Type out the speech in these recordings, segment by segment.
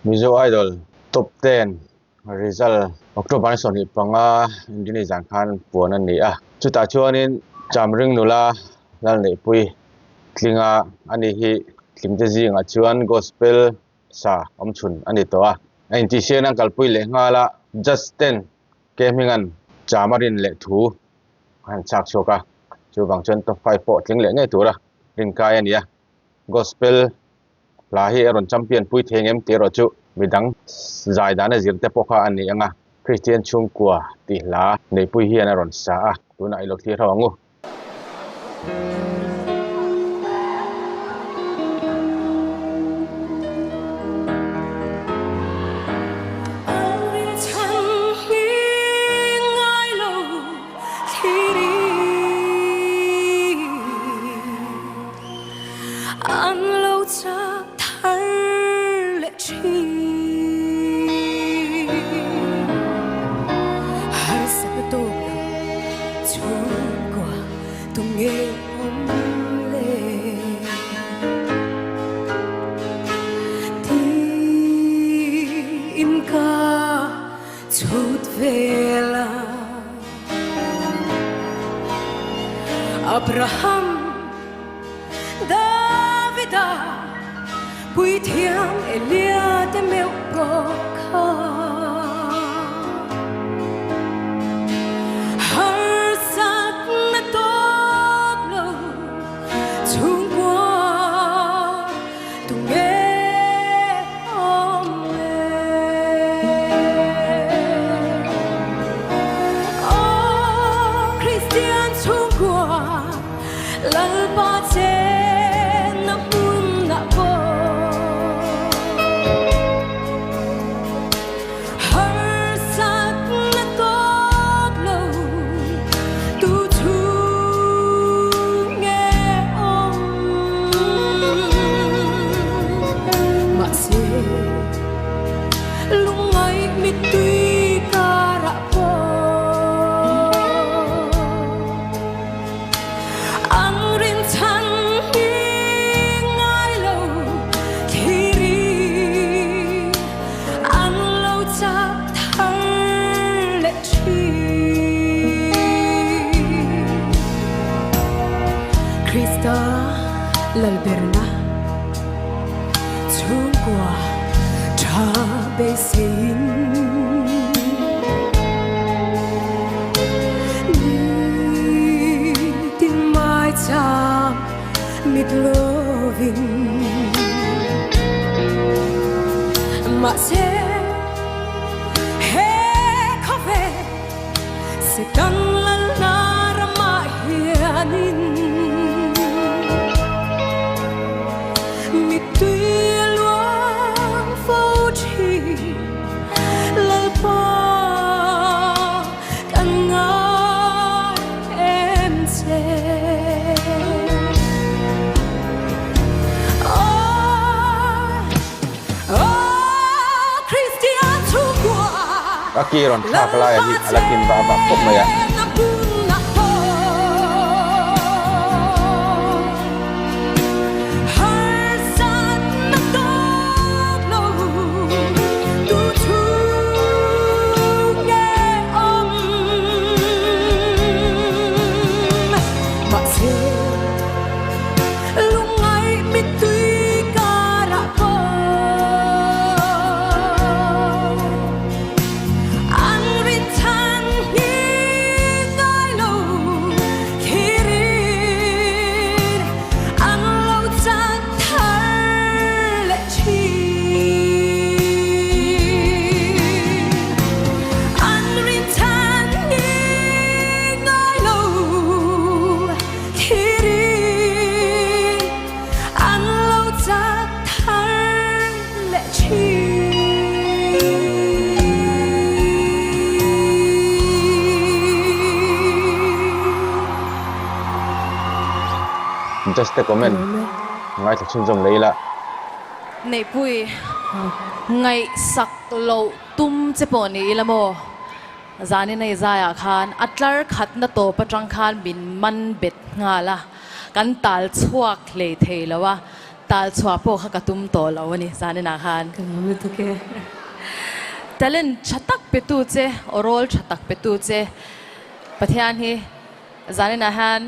Mizo Idol top 10 result October soni panga Indonesian khan puanan ni a chuta chuanin chamring nula lal nei pui tlinga ani hi tlimte zinga chuan gospel sa omchun ani to a 90 sen ang kalpui le ngala just 10 kemingan chamarin le thu han chak choka chu bang chen top 5 po tling le ngai tura rin kai ania gospel la hi eron champion pui thengem te ro chu midang zai dana zirte pokha ani anga Christian chungkwa ti la nei pui hi an ron sa a tuna ilok thi rawangu Abraham Davida Pui thiam Elia te meu bokha Har sat na tok lo chung qua tu nghe om le Oh Christian chung qua lal pa che na mun na bo har sat na tok lo tu thu nghe om ma se lungai mi tui kara po ang rin chan hi ngai lo thiri ang lo cha thar le chi Krista lalberna chung qua tha be sin cham mit loving ma se he khove se tang lan na rama hianin mit tui luang fo chi la pa kan nga em se akiron thakla hi alakin ba ba pok maya just a comment ngai thak chun jong leila nei pui ngai sak lo tum che poni ilamo zani nei zaya khan atlar khat na to patang khan bin man bet ngala kan tal chuak le theilawa tal chua po kha katum to lo ni zani na khan Kalami to ke. talent chatak petu che orol chatak petu che pathian hi zani na han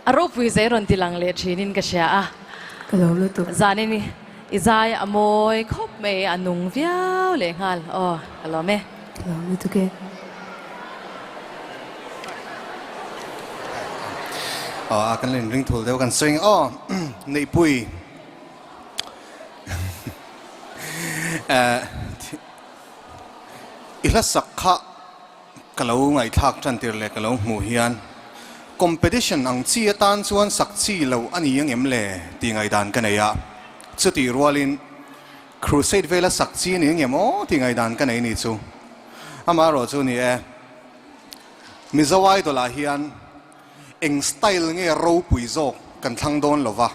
aro pui zai ron tilang le thinin ka sha a Kalami to. zani ni izai amoy khop me anung viau le ngal alo me Kalami to ke. Kan len ring thul deu kan swing nei pui ila sakha kalau ngai thak chan tir le kalau mu hian competition ang chi tan chuan sak chi lo ani yang em le ti ngai dan kan ya chuti rualin crusade vela sak chi ni ngem ti ngai dan kan ai ni chu ama ro chu ni mizawai to la hian eng style nge ro pui zo kan thang don lova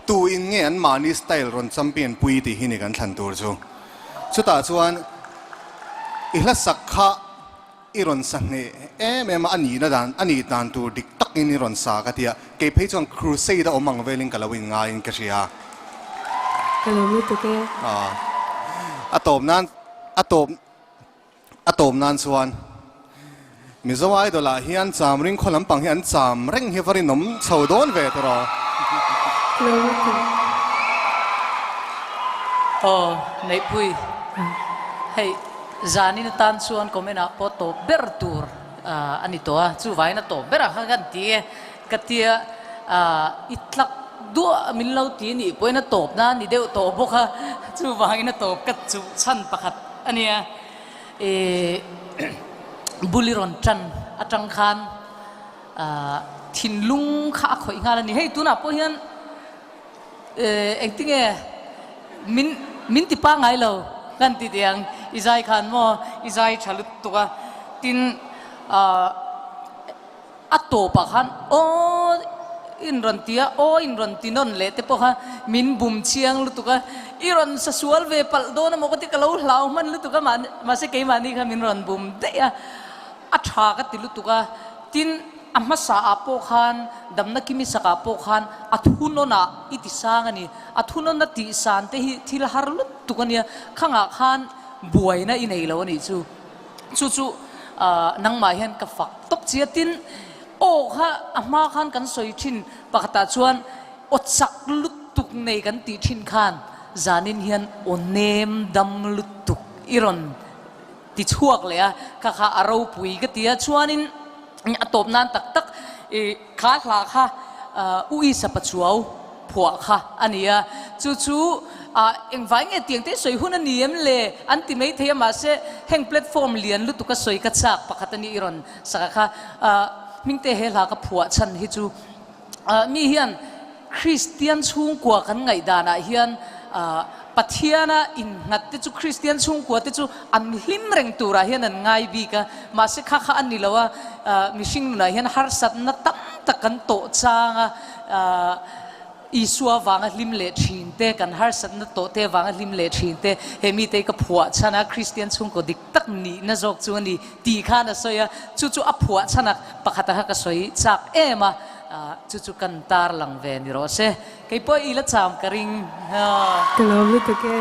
tu in nge an mani style ron champion pui ti hini kan thlan tur chu ta chuan ihla sakha iron sange mema ani dan tu dik tak in ron sa ka tia ke phei chon crusade omang velin kalawin nga in ka ria Kalami to ke. atom nan chuan mizawai dola hian cham ring kholam pang hian cham reng hi vari nom chaudon ve toro Kalami to. Nei pui hei zani na tan chuan komena poto bertur ani to chu vai na to bera kan tie katia itlak du min lo ti ni poina top na ni deu to boka chu vai na top kat chu chan pakhat ania buliron chan atang khan thin lung kha khoi ngala ni hei tuna po hian engtinge min ti pa ngai lo kan ti diang izai khan mo izai chalut tuka tin ato pa khan in ron tia in ron tinon le te po ha min bum chiang lu tuka iron sa sual ve pal do na mo ko ti kalau hlau man lu tuka ma se ke mani kha min ron bum de ya atha ka ti lu tuka tin amma sa apo khan damna kimi saka po khan athuno na itisang ani athuno na ti san te hi thil har lu tukania khanga khan buai na inei lo ni chu nang ma hian ka fak tok chia tin kha ama khan kan soi thin pakata chuan otsak lu tuk nei kan ti thin khan zanin hian onem dam lu tuk iron ti chuak le a kha aro pui ka tia chuanin atop nan tak kha hla kha ui sapachuau phua kha ania chu engwai nge tiang te soi hun aniem le anti mei thea ma se heng platform lian lu tuka soi ka chak pakhatani iron saka kha mingte he hla ka phua chan hi chu mi hian christian chung kwa kan ngai dana hian pathiana in ngat te chu christian chung kwa te chu an hlim reng tura hian an ngai bi ka ma se kha an ni lawa mishing na hian har sat na tam takan to changa isua wanga hlim le thin te kan har sat na to te wanga hlim le thin te hemi te ka phua chana christian chung ko dik tak ni na jok chu ni ti kha na soya chu a phua chana pakhata ka soi chak ema chu kan tar lang ve ni ro se kei po ila cham karing Kalami to ke.